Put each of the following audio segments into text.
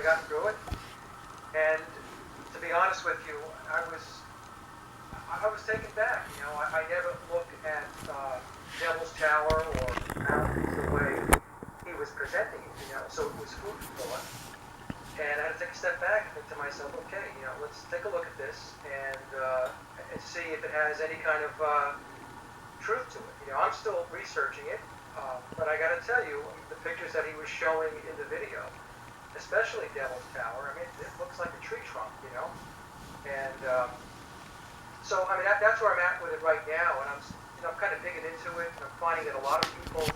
gotten through it. And to be honest with you, I was taken back. I never looked at Devil's Tower or Mountains the way he was presenting it. So it was food for thought. And I had to take a step back and think to myself, okay, let's take a look at this and see if it has any kind of truth to it. I'm still researching it, but I got to tell you, the pictures that he was showing in the video, especially Devil's Tower, I mean, it looks like a tree trunk, And so, I mean, that's where I'm at with it right now, and I'm kind of digging into it, and I'm finding that a lot of people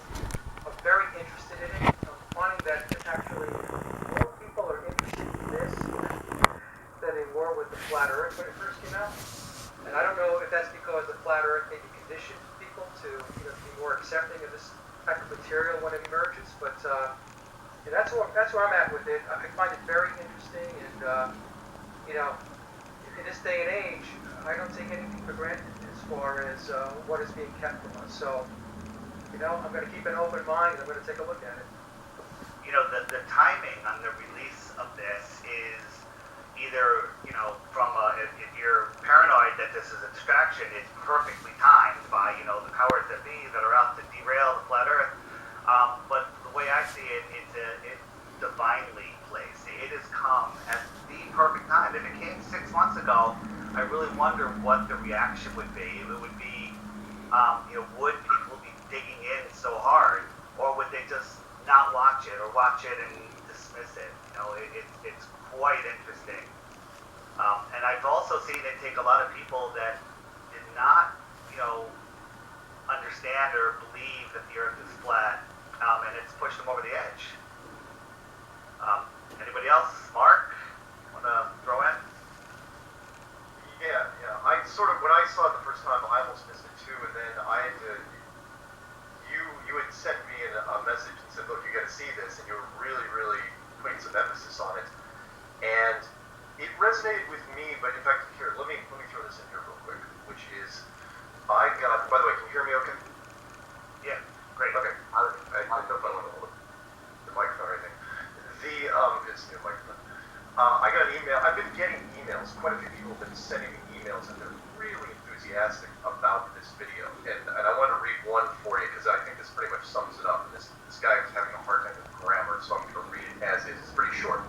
are very interested in it. I'm finding that actually more people are interested in this than they were with the flat Earth when it first came out. And I don't know if that's because the flat Earth maybe conditioned people to be more accepting of this type of material when it emerges, but that's where I'm at with it. I find it very interesting, and in this day and age, I don't take anything for granted as far as what is being kept from us. So, I'm going to keep an open mind, and I'm going to take a look at it. The timing on the release of this is either, if you're paranoid that this is a distraction, it's perfectly timed by, the powers that be that are out to derail the flat Earth. But the way I see it, it's divinely placed. It has come at the perfect time. If it came 6 months ago, I really wonder what the reaction would be. It would be, would people be digging in so hard, or would they just not watch it, or watch it and dismiss it? It's quite interesting. And I've also seen it take a lot of people that did not, understand or believe that the Earth is flat, and it's pushed them over the edge. Anybody else? Mark, want to throw in? Yeah. When I saw it the first time, I almost missed it too, and then I had to. You had sent me a message and said, "Look, you got to see this," and you were really, really putting some emphasis on it, and it resonated with me. But in fact, here, let me throw this in here real quick, which is, I got. By the way, can you hear me? Okay. Yeah, great. Okay. I didn't know if I want to hold the microphone or anything. It's a new microphone. I got an email. I've been getting emails. Quite a few people have been sending me emails, and they're really enthusiastic about this video. And I want to read one for you because I think this pretty much sums it up. And this guy was having a hard time with grammar, so I'm going to read it as is. It's pretty short.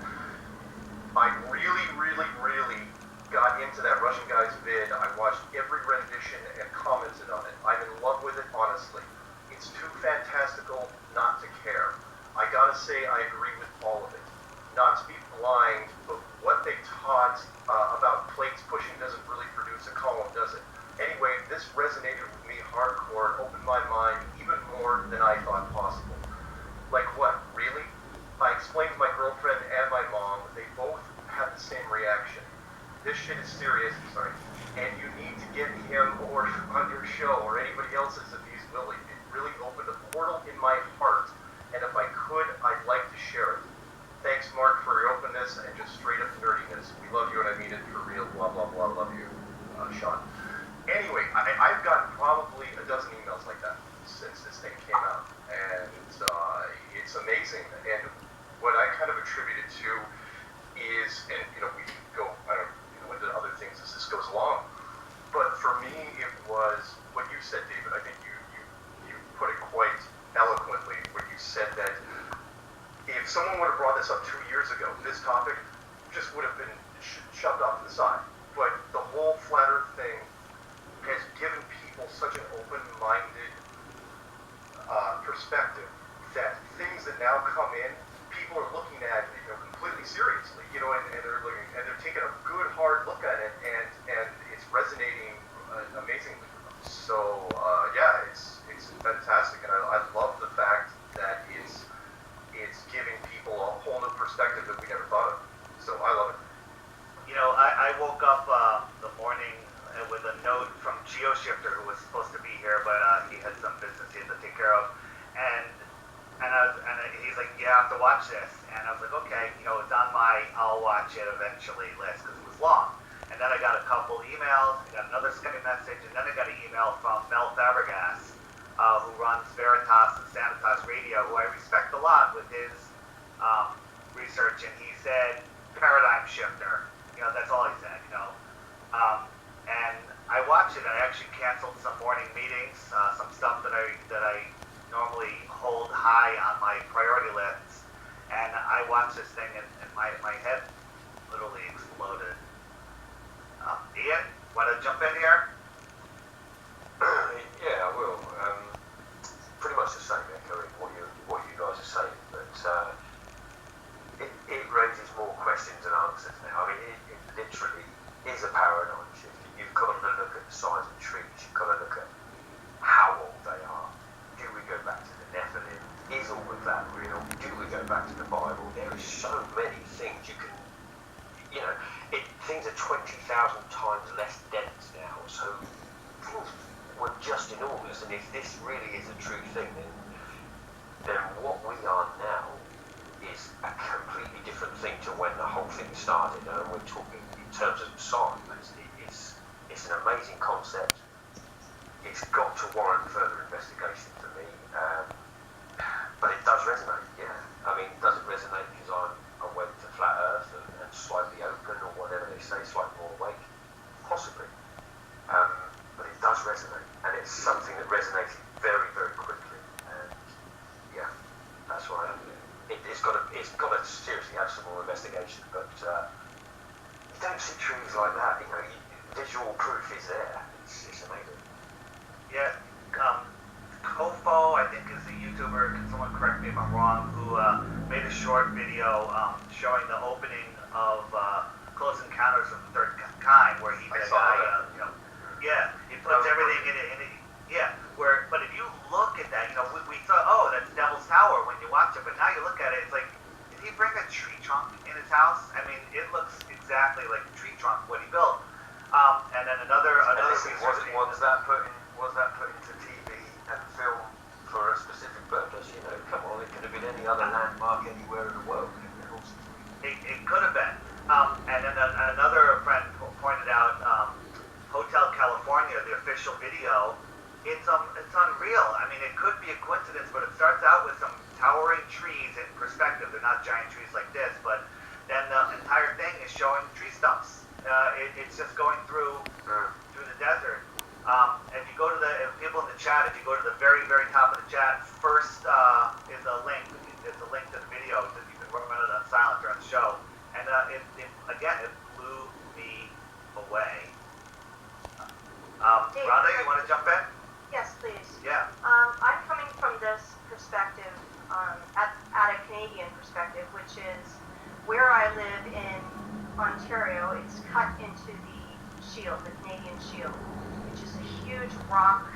I really, really, really got into that Russian guy's vid. I watched every rendition and commented on it. I'm in love with it, honestly. It's too fantastical not to care. I gotta say, I agree with all of it. Not to be blind, but what they taught about plates pushing doesn't really produce a column, does it? Anyway, this resonated with me hardcore, opened my mind even more than I thought possible. Like what, really? I explained to my girlfriend and my mom, they both had the same reaction. This shit is serious, and you need to get him or on your show or anybody else's if he's willing. It really opened a portal in my heart, and if I could, I'd like to share it. Thanks, Mark, for your openness and just straight up nerdiness. We love you and I mean it for real, blah, blah, blah, love you, Sean. Anyway, I've gotten probably a dozen emails like that since this thing came out, and it's amazing. And what I kind of attribute it to is, and we go, I don't into other things as this goes along, but for me it was what you said, David. I think you put it quite eloquently when you said that if someone would have brought this up 2 years ago, this topic just would have been shoved off to the side. But the whole flat Earth thing has given people such an open-minded perspective that things that now come in, people are looking at completely seriously, and they're taking a good hard look at it, and it's resonating amazingly for them. So it's fantastic, and I love the fact that it's giving people a whole new perspective that we never thought of. So I love it. I woke up the morning with a note from GeoShifter, who was supposed to be here, but he had some business he had to take care of, and he's like, "You have to watch this," and I was like, "Okay," it's on my I'll watch it eventually list because it was long. And then I got a couple emails, I got another Skype message, and then I got an email from Mel Fabregas, who runs Veritas and Sanitas Radio, who I respect a lot with his research, and he said paradigm shifter. That's all he said. And I watched it. I actually canceled some morning meetings, some stuff that I normally hold high on my priority lists, and I watched this thing, and my head literally exploded. Ian, want to jump in here? Yeah, I will. Pretty much the same, echoing what you guys are saying, but it raises more questions than answers now. I mean, it literally is a paradigm shift. You've got to look at the size of trees. You've got to look at how old they are. Do we go back to the Nephilim? Is all of that real? Do we go back to the Bible? There is so many things you can, things are 20,000 times less dense now, so things were just enormous. And if this really is a true thing, then what we are now is a completely different thing to when the whole thing started. And we're talking in terms of science. It's an amazing concept. It's got to warrant further investigation for me. But it does resonate, yeah. I mean, does it resonate because I'm awake to flat Earth and slightly open, or whatever they say, slightly more awake? Possibly. But it does resonate, and it's something that resonated very, very quickly. And yeah, that's why it's got to seriously have some more investigation. But you don't see trees like that. Visual proof is there. It's amazing. Yeah. Kofo, I think, is a YouTuber, can someone correct me if I'm wrong, who made a short video showing the opening of Close Encounters of the Third Kind, where he made a guy, he puts everything in it, but if you look at that, we thought, oh, that's Devil's Tower when you watch it, but now you look at it, it's like, did he bring a tree trunk in his house? I mean, it looks exactly like a tree trunk, what he built. And then another listen, was that put into TV and film for a specific purpose? Come on, it could have been any other landmark anywhere in the world. It could have been. And then another friend pointed out Hotel California, the official video. It's unreal. I mean, it could be a coincidence, but it starts out with some towering trees in perspective. They're not giant trees like this, but then the entire thing is showing tree stumps. It's just going through the desert. If you go to people in the chat, if you go to the very, very top of the chat, first is a link. It's a link to the video that you can run it on silent during the show. And it blew me away. Dave, Rhonda, you want to jump in? Yes, please. Yeah. I'm coming from this perspective, at a Canadian perspective, which is where I live in Ontario. It's cut into the Shield, the Canadian Shield, which is a huge rock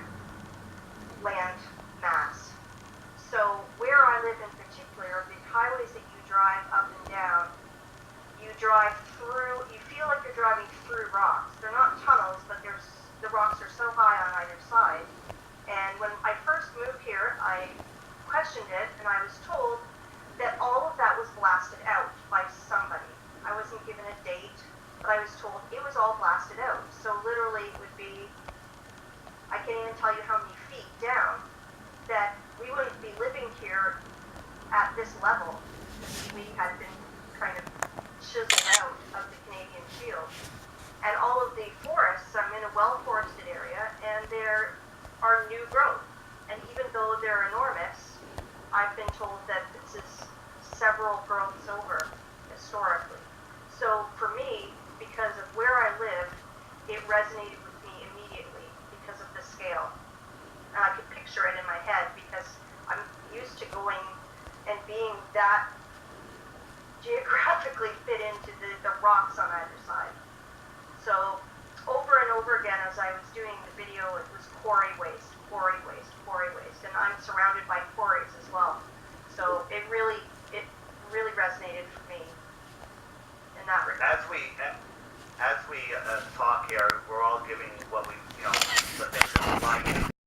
land mass. So where I live in particular, the highways that you drive up and down, you drive through, you feel like you're driving through rocks. They're not tunnels, but the rocks are so high on either side. And when I first moved here, I questioned it, and I was told that all of that was blasted out by somebody. I wasn't given a date, but I was told it was all blasted out. So literally it would be, I can't even tell you how many feet down, that we wouldn't be living here at this level. We had been kind of chiseled out of the Canadian Shield. And all of the forests, I'm in a well-forested area, and there are new growth. And even though they're enormous, I've been told that this is several growths over historically. So for me, because of where I live, it resonated with me immediately because of the scale. And I could picture it in my head because I'm used to going and being that geographically fit into the rocks on either side. So over and over again, as I was doing the video, it was quarry waste, and I'm surrounded by quarries as well. So it really resonated for me in that regard. As we talk here,